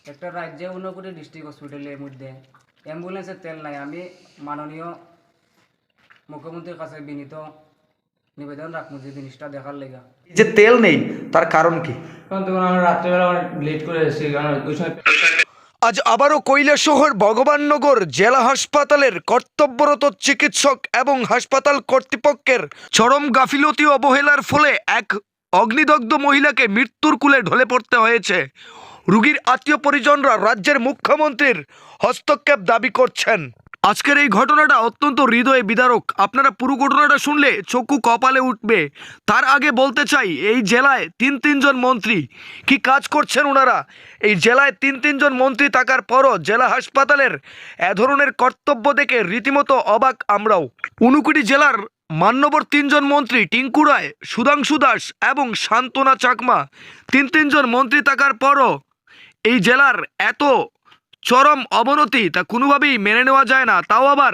একটা রাজ্যে 19টি ডিস্ট্রিক্ট হসপিটালের মধ্যে অ্যাম্বুলেন্সের তেল নাই। আমি মাননীয় মুখ্যমন্ত্রীর কাছে বিনীত নিবেদন রাখবো যে জিনিসটা দেখার লেগা। যে তেল নেই তার কারণ কি? কারণ তখন আমরা রাত্রেবেলা অনেক লেট করে এসেছি, কারণ ওই সময় আজ আবারও কৈলাসহর ভগবাননগর জেলা হাসপাতালের কর্তব্যরত চিকিৎসক এবং হাসপাতাল কর্তৃপক্ষের চরম গাফিলতি ও অবহেলার ফলে এক অগ্নিদগ্ধ মহিলাকে মৃত্যুর কূলে ঢলে পড়তে হয়েছে। রোগীর আত্মীয় পরিজনরা রাজ্যের মুখ্যমন্ত্রীর হস্তক্ষেপ দাবি করছেন। আজকের এই ঘটনাটা অত্যন্ত হৃদয় বিদারক। আপনারা পুরো ঘটনাটা শুনলে চক্ষু কপালে উঠবে। তার আগে বলতে চাই, এই জেলায় তিনজন মন্ত্রী কি কাজ করছেন ওনারা? এই জেলায় তিনজন মন্ত্রী থাকার পরও জেলা হাসপাতালের এ ধরনের কর্তব্য দেখে রীতিমতো অবাক আমরাও। 59 জেলার মান্যবর 3জন মন্ত্রী টিঙ্কু রায়, সুধাংশু দাস এবং শান্তনা চাকমা তিনজন মন্ত্রী থাকার পরও এই জেলার এত চরম অবনতি তা কোনোভাবেই মেনে নেওয়া যায় না, তাও আবার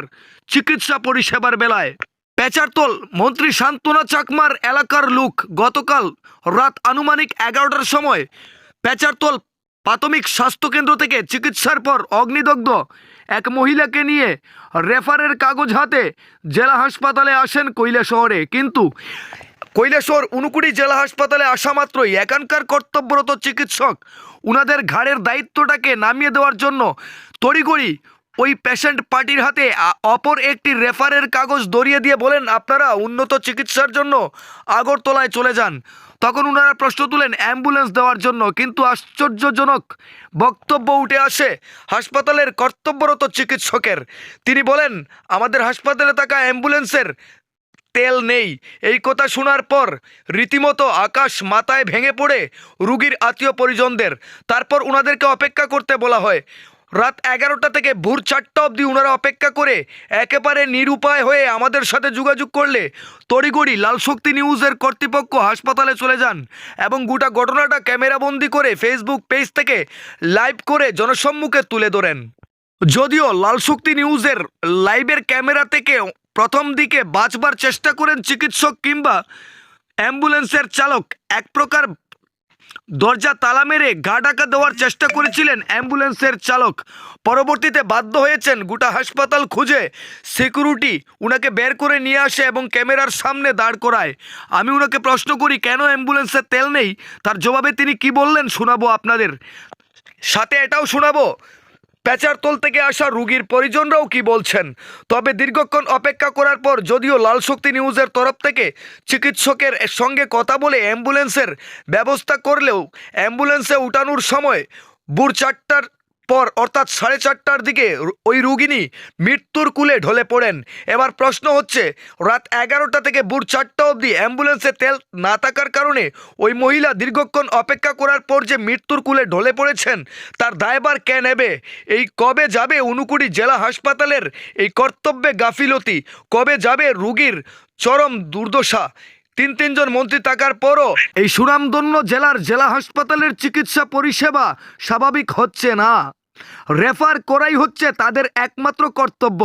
চিকিৎসা পরিষেবার বেলায়। পেচারতল মন্ত্রী শান্তনা চাকমার এলাকার লোক গতকাল রাত আনুমানিক 11টার সময় পেচারতল প্রাথমিক স্বাস্থ্যকেন্দ্র থেকে চিকিৎসার পর অগ্নিদগ্ধ এক মহিলাকে নিয়ে রেফারের কাগজ হাতে জেলা হাসপাতালে আসেন কৈলাসহরে। কিন্তু কৈলাসহর 59 জেলা হাসপাতালে আসা মাত্রই এখানকার কর্তব্যরত চিকিৎসক উনাদের ঘাড়ের দায়িত্বটাকে নামিয়ে দেওয়ার জন্য তড়িঘড়ি ওই পেশেন্ট পার্টির হাতে অপর একটি রেফারের কাগজ ধরিয়ে দিয়ে বলেন, আপনারা উন্নত চিকিৎসার জন্য আগরতলায় চলে যান। তখন ওনারা প্রশ্ন তুলেন অ্যাম্বুলেন্স দেওয়ার জন্য, কিন্তু আশ্চর্যজনক বক্তব্য উঠে আসে হাসপাতালের কর্তব্যরত চিকিৎসকের। তিনি বলেন, আমাদের হাসপাতালে থাকা অ্যাম্বুলেন্সের তেল নেই। এই কথা শোনার পর রীতিমতো আকাশ মাথায় ভেঙে পড়ে রোগীর আত্মীয় পরিজনদের। তারপর ওনাদেরকে অপেক্ষা করতে বলা হয়। রাত 11টা থেকে ভোর 4টা অবধি ওনারা অপেক্ষা করে একেবারে নিরুপায় হয়ে আমাদের সাথে যোগাযোগ করলে তড়িঘড়ি লাল শক্তি নিউজের কর্তৃপক্ষ হাসপাতালে চলে যান এবং গোটা ঘটনাটা ক্যামেরাবন্দি করে ফেসবুক পেজ থেকে লাইভ করে জনসম্মুখে তুলে ধরেন। যদিও লাল শক্তি নিউজের লাইভের ক্যামেরা থেকে প্রথম দিকে বাঁচবার চেষ্টা করেন চিকিৎসক কিংবা অ্যাম্বুলেন্সের চালক, এক প্রকার দরজা তালা মেরে গা ঢাকা দেওয়ার চেষ্টা করেছিলেন অ্যাম্বুলেন্সের চালক। পরবর্তীতে বাধ্য হয়েছেন গোটা হাসপাতাল খুঁজে সিকিউরিটি উনাকে বের করে নিয়ে আসে এবং ক্যামেরার সামনে দাঁড় করায়। আমি ওনাকে প্রশ্ন করি কেন অ্যাম্বুলেন্সের তেল নেই, তার জবাবে তিনি কি বললেন শোনাবো আপনাদের। সাথে এটাও শোনাবো পেচারতল থেকে আসা রোগীর পরিজনরাও কি বলছেন। তবে দীর্ঘক্ষণ অপেক্ষা করার পর যদিও লাল শক্তি নিউজের তরফ থেকে চিকিৎসকের সঙ্গে কথা বলে অ্যাম্বুলেন্সের ব্যবস্থা করলেও অ্যাম্বুলেন্সে উঠানোর সময় ভোর 4টার পর অর্থাৎ 4:30টার দিকে ওই রোগিনী মৃত্যুর কূলে ঢলে পড়েন। এবার প্রশ্ন হচ্ছে, রাত 11টা থেকে ভোর 4টা অবধি অ্যাম্বুলেন্সে তেল না থাকার কারণে ওই মহিলা দীর্ঘক্ষণ অপেক্ষা করার পর যে মৃত্যুর কূলে ঢলে পড়েছেন তার দায়ভার কে নেবে? এই কবে যাবে 59 জেলা হাসপাতালের এই কর্তব্যে গাফিলতি? কবে যাবে রোগীর চরম দুর্দশা? তিনজন মন্ত্রী থাকার পরও এই সুনামধন্য জেলার জেলা হাসপাতালের চিকিৎসা পরিষেবা স্বাভাবিক হচ্ছে না। রেফার করাই হচ্ছে তাদের একমাত্র কর্তব্য,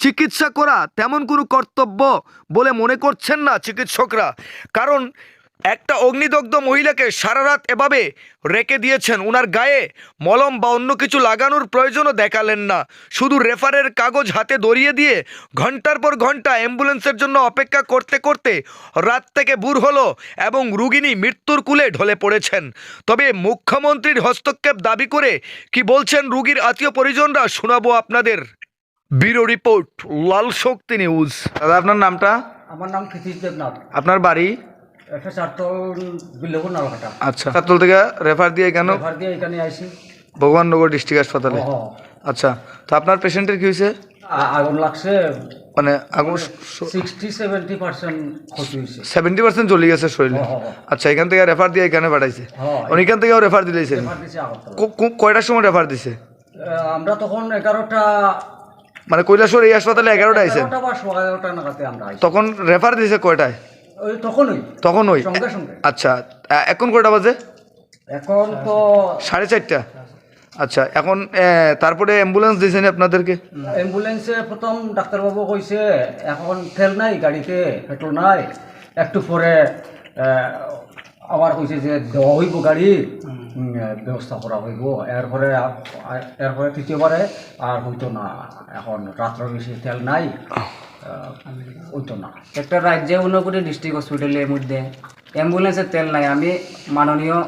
চিকিৎসা করা তেমন কোনো কর্তব্য বলে মনে করছেন না চিকিৎসকরা। কারণ একটা অগ্নিদগ্ধ মহিলাকে সারা রাত এভাবে রেখে দিয়েছেন, ওনার গায়ে মলম বা অন্য কিছু লাগানোর প্রয়োজনও দেখালেন না, শুধু রেফারের কাগজ হাতে ধরিয়ে দিয়ে ঘন্টার পর ঘন্টা অ্যাম্বুলেন্সের জন্য অপেক্ষা করতে করতে রাত থেকে ভোর হলো এবং রোগিনী মৃত্যুর কূলে ঢলে পড়েছেন। তবে মুখ্যমন্ত্রীর হস্তক্ষেপ দাবি করে কি বলছেন রোগীর আত্মীয় পরিজনরা শোনাবো আপনাদের। ব্যুরো রিপোর্ট, লাল শক্তি নিউজ। দাদা আপনার নামটা? আমার নাম কৃতিশ দেবনাথ। আপনার বাড়ি? একটা চারতল বিল্লপুর নালকাটা। আচ্ছা, চারতল থেকে রেফার দিয়ে কেন রেফার দিয়ে এখানে আইসি ভগবাননগর ডিস্ট্রিক্ট হাসপাতালে? আচ্ছা, তো আপনার পেশেন্টের কি হয়েছে? আগুন লাগছে, মানে আগুন 60-70% ক্ষতি হয়েছে। 70% চলে গেছে শরীরে? আচ্ছা, এখান থেকে রেফার দিয়ে এখানে পাঠাইছে? এখান থেকেও রেফার দিলেছেন? কয়টার সময় রেফার দিছে? আমরা তখন 11টা, মানে কৈলাসহর এই হাসপাতালে 11টা আইছেন? 11টা বা 11:15 নাগাদে আমরা আইছি। তখন রেফার দিছে কয়টায়? ওই তখনই সঙ্গে সঙ্গে। আচ্ছা, এখন কয়টা বাজে? এখন তো 4:30। আচ্ছা, এখন তারপরে অ্যাম্বুলেন্স দিয়েছেন আপনাদেরকে? অ্যাম্বুলেন্সে প্রথম ডাক্তারবাবু কইছে এখন তেল নাই গাড়িতে, পেট্রোল নাই, একটু পরে আবার কইছে যে দেওয়া হইব গাড়ি। ব্যবস্থা করা হইব। এরপরে তৃতীয়বারে আর হইতো না। এখন রাত্র বেশি তেল নাই, হইতো না। একটা রাজ্যে ঊনকোটি ডিস্ট্রিক্ট হসপিটালের মধ্যে অ্যাম্বুলেন্সের তেল নাই। আমি মাননীয়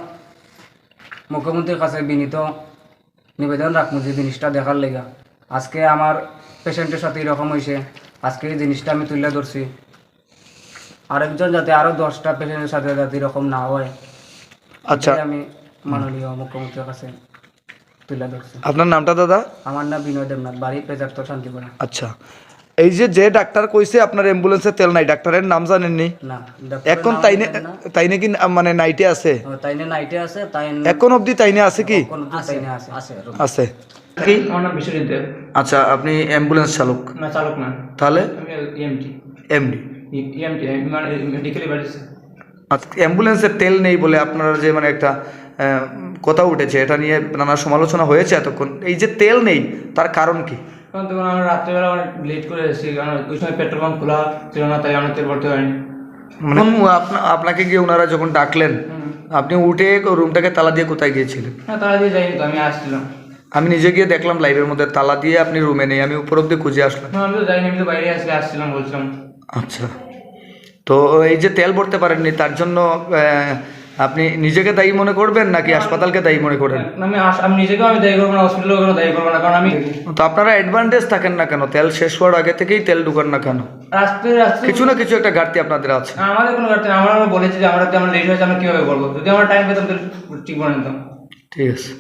মুখ্যমন্ত্রীর কাছে বিনীত নিবেদন রাখবো যে জিনিসটা দেখার লেগা। আজকে আমার পেশেন্টের সাথে এরকম হয়েছে, আজকে এই জিনিসটা আমি তুলে ধরছি। আরেকজন যাতে আরও 10টা পেশেন্টের সাথে যাতে এরকম না হয়, আচ্ছা, এটাই আমি মাননীয় মুখ্যমন্ত্রীর কাছে তুলে ধরছি। আপনার নামটা দাদা? আমার নাম বিনয় দেবনাথ, বাড়ি পেজারতর শান্তিপুরা। আচ্ছা, এই যে ডাক্তার কইছে আপনার অ্যাম্বুলেন্সে তেল নাই, ডাক্তারের নাম জানেননি? না, এখন তাইনে কি মানে নাইটে আছে? তাইনে নাইটে আছে, তাই এখন অবধি তাইনে আছে কি? তাইনে আছে। আছে কি আমার নাম বিশ্বজিৎ দেব। আচ্ছা, আপনি অ্যাম্বুলেন্স চালক? না, চালক না, তাহলে আমি ইএমটি। এমডি? মানে মেডিকেল ইমার্জেন্সি। আচ্ছা, অ্যাম্বুলেন্সের তেল নেই বলে আপনারা যে মানে একটা কথা উঠেছে, এটা নিয়ে নানা সমালোচনা হয়েছে এতক্ষণ। এই যে তেল নেই তার কারণ কি? কারণ তখন আমরা রাত্রেবেলা অনেক লেট করে এসেছি, কারণ ওই সময় পেট্রোল পাম্প খোলা ছিল না, তাই আমরা তেল ভরতে পারিনি। মানে আপনাকে গিয়ে ওনারা যখন ডাকলেন, আপনি উঠে রুমটাকে তালা দিয়ে কোথায় গিয়েছিলেন? হ্যাঁ, তারা দিয়ে যাইনি তো, আমি আসছিলাম। আমি নিজে গিয়ে দেখলাম লাইভের মধ্যে তালা দিয়ে আপনি রুমে নেই, আমি উপর অব্দি খুঁজে আসলাম। না, আমি তো যাইনি, আমি তো বাইরে আসছিলাম বলছিলাম। আচ্ছা, তো এই যে তেল ভরতে পারেননি তার জন্য আপনি নিজেকে দায়ী মনে করবেন নাকি হাসপাতালকে দায়ী মনে করেন? আমি নিজেকেও আমি দায়ী করবো না, হসপিটালেও কোনো দায়ী করবো না, কারণ আমি তো আপনারা অ্যাডভান্টেজ থাকেন না কেন? তেল শেষ হওয়ার আগে থেকেই তেল ঢুকান না কেন? রাস্তায় কিছু না কিছু একটা ঘাটতি আপনাদের আছে। আমাদের কোনো ঘাটতি নেই। আমরা বলেছি যে আমরা লেট হয়েছে, আমরা কীভাবে করবো? যদি আমরা টাইম পেতাম তাহলে ঠিক করে নিতাম। ঠিক আছে।